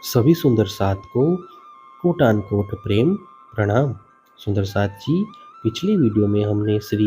सभी सुंदर साथ को कोटान कोट प्रेम प्रणाम। सुंदर साथ जी, पिछली वीडियो में हमने श्री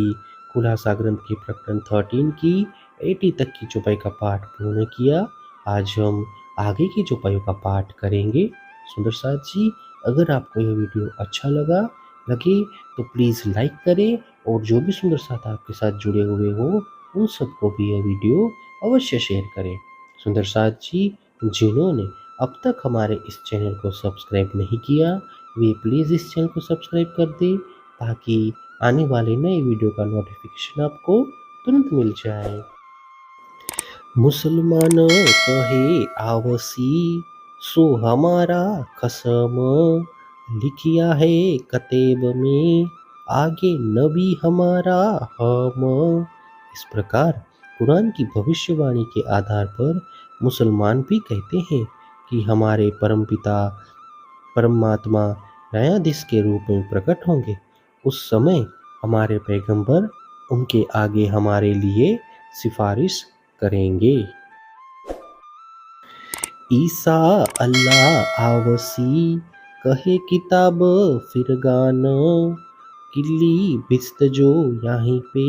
कुलासा ग्रंथ के प्रकरण 13 की 80 तक की चौपाई का पाठ पूर्ण किया। आज हम आगे की चौपाइयों का पाठ करेंगे। सुंदर साथ जी, अगर आपको यह वीडियो अच्छा लगे तो प्लीज़ लाइक करें और जो भी सुंदर साथ आपके साथ जुड़े हुए हो उन सबको भी यह वीडियो अवश्य शेयर करें। सुंदर साथ जी, जिन्होंने अब तक हमारे इस चैनल को सब्सक्राइब नहीं किया, वे प्लीज़ इस चैनल को सब्सक्राइब कर दें ताकि आने वाले नए वीडियो का नोटिफिकेशन आपको तुरंत मिल जाए। मुसलमान कहे आवसी सो हमारा कसम, लिखिया है कतेब में आगे नबी हमारा हम। इस प्रकार कुरान की भविष्यवाणी के आधार पर मुसलमान भी कहते हैं कि हमारे परमपिता परमात्मा न्यायाधीश के रूप में प्रकट होंगे। उस समय हमारे पैगंबर उनके आगे हमारे लिए सिफारिश करेंगे। ईसा अल्लाह आवसी कहे किताब फिरगान, किल्ली भिस्त जो यहाँ पे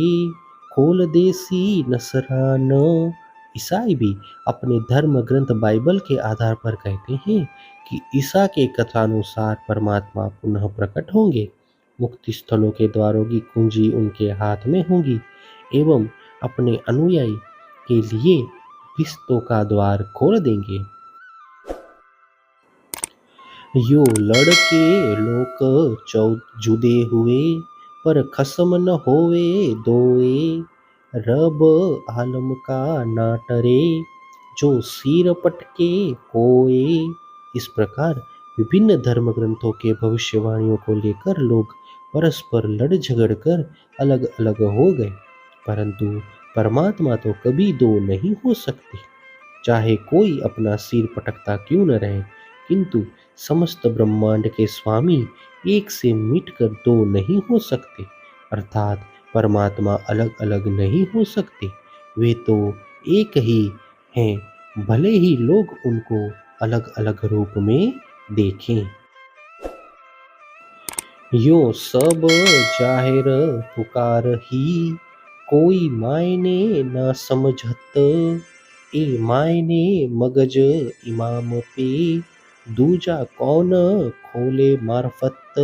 खोल देसी नसरान। ईसाई भी अपने धर्म ग्रंथ बाइबल के आधार पर कहते हैं कि ईसा के कथानुसार परमात्मा पुनः प्रकट होंगे। मुक्ति स्थलों के द्वारों की कुंजी उनके हाथ में होगी एवं अपने अनुयायी के लिए भिस्तों का द्वार खोल देंगे। यो लड़के लोक जुदे हुए पर खसम न होवे दोए, रब आलम का ना टरे जो सिर पटके कोए। इस प्रकार विभिन्न धर्म ग्रंथों के भविष्यवाणियों को लेकर लोग परस्पर लड़ झगड़ कर अलग अलग हो गए, परंतु परमात्मा तो कभी दो नहीं हो सकते। चाहे कोई अपना सिर पटकता क्यों न रहे, किंतु समस्त ब्रह्मांड के स्वामी एक से मिटकर दो नहीं हो सकते, अर्थात परमात्मा अलग अलग नहीं हो सकते, वे तो एक ही हैं, भले ही लोग उनको अलग अलग रूप में देखें। यो सब जाहिर पुकार ही कोई मायने न समझत, ए मायने मगज इमाम पे दूजा कौन खोले मार्फत।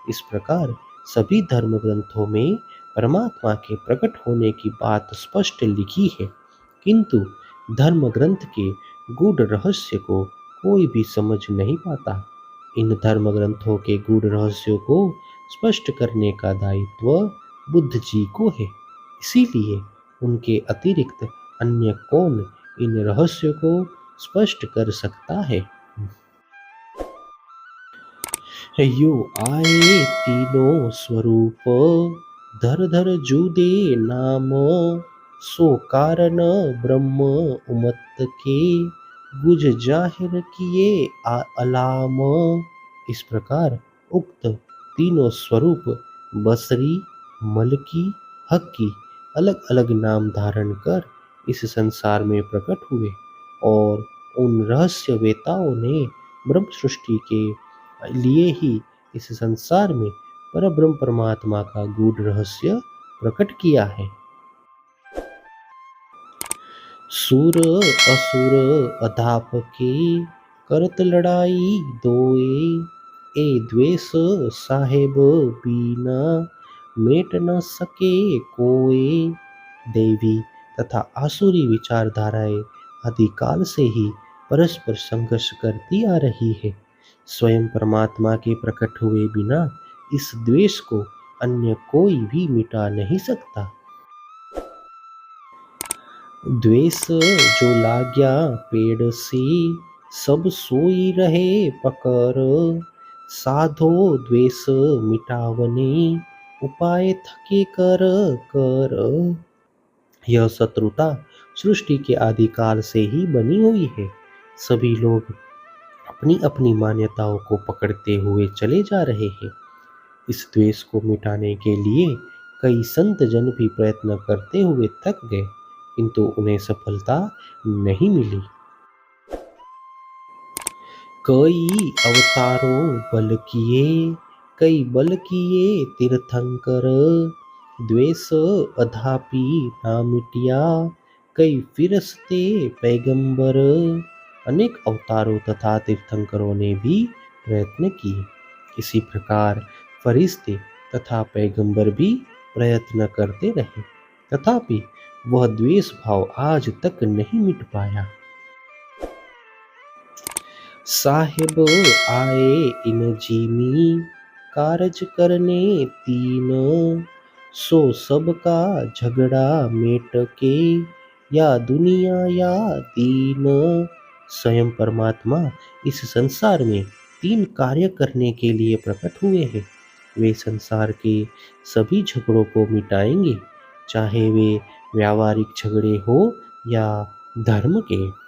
इस प्रकार सभी धर्म ग्रंथों में परमात्मा के प्रकट होने की बात स्पष्ट लिखी है, किंतु धर्म ग्रंथ के गूढ़ रहस्य को कोई भी समझ नहीं पाता। इन धर्म ग्रंथों के गूढ़ रहस्यों को स्पष्ट करने का दायित्व बुद्ध जी को है, इसीलिए उनके अतिरिक्त अन्य कौन इन रहस्यों को स्पष्ट कर सकता है। यो आए तीनों स्वरूप धर धर जुदे नाम, सो कारण ब्रह्म उमत के गुज जाहिर किए अलाम। इस प्रकार उक्त तीनों स्वरूप बसरी, मलकी, हक्की अलग अलग नाम धारण कर इस संसार में प्रकट हुए और उन रहस्यवेताओं ने ब्रह्म सृष्टि के लिए ही इस संसार में परब्रह्म परमात्मा का गूढ़ रहस्य प्रकट किया है। सुर असुर अधाप के करत लड़ाई दोए, ए द्वेष साहेब बीना मेट न सके कोए। देवी तथा आसुरी विचारधाराएं आदिकाल से ही परस्पर संघर्ष करती आ रही है। स्वयं परमात्मा के प्रकट हुए बिना इस द्वेष को अन्य कोई भी मिटा नहीं सकता। द्वेष जो लाग्या पेड़ से सब सोई रहे पकर, साधो द्वेष मिटावने उपाय थके कर कर। यह शत्रुता सृष्टि के आदिकाल से ही बनी हुई है। सभी लोग अपनी अपनी मान्यताओं को पकड़ते हुए चले जा रहे हैं। इस द्वेष को मिटाने के लिए कई संत जन भी प्रयत्न करते हुए थक गए, किंतु उन्हें सफलता नहीं मिली। कई अवतारों बल किए, कई बल किए तीर्थंकर, द्वेष अधापि ना मिटिया, कई फिरस्ते पैगंबर। अनेक अवतारों तथा तीर्थंकरों ने भी प्रयत्न किए। इसी प्रकार फरिश्ते तथा पैगंबर भी प्रयत्न करते रहे, तथापि वह द्वेष भाव आज तक नहीं मिट पाया। साहेब आए इन जिमी, कारज करने तीन, सो सबका झगड़ा मेट के, या दुनिया या दीन। स्वयं परमात्मा इस संसार में तीन कार्य करने के लिए प्रकट हुए हैं। वे संसार के सभी झगड़ों को मिटाएंगे, चाहे वे व्यावहारिक झगड़े हो या धर्म के।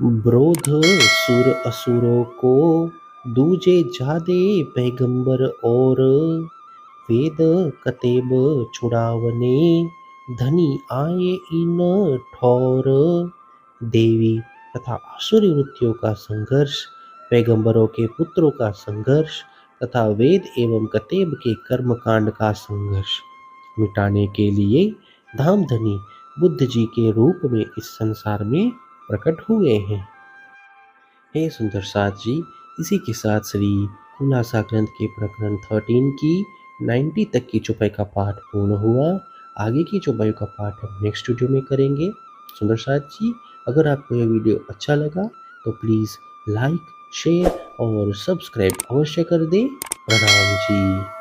ब्रोध सुर असुरों को, दूजे जादे पैगंबर और, वेद कतेब छुड़ावने, धनी आए इन ठौर। देवी तथा आसुरी वृत्तियों का संघर्ष, पैगंबरों के पुत्रों का संघर्ष तथा वेद एवं कतेब के कर्मकांड का संघर्ष मिटाने के लिए धामधनी बुद्ध जी के रूप में इस संसार में प्रकट हुए हैं। हे सुंदर साथ जी, इसी के साथ श्री खुलासा ग्रंथ के प्रकरण 13 की 90 तक की चौपाई का पाठ पूर्ण हुआ। आगे की चौपाई का पाठ हम नेक्स्ट वीडियो में करेंगे। सुंदर साथ जी, अगर आपको यह वीडियो अच्छा लगा तो प्लीज़ लाइक, शेयर और सब्सक्राइब अवश्य कर दें। प्रणाम जी।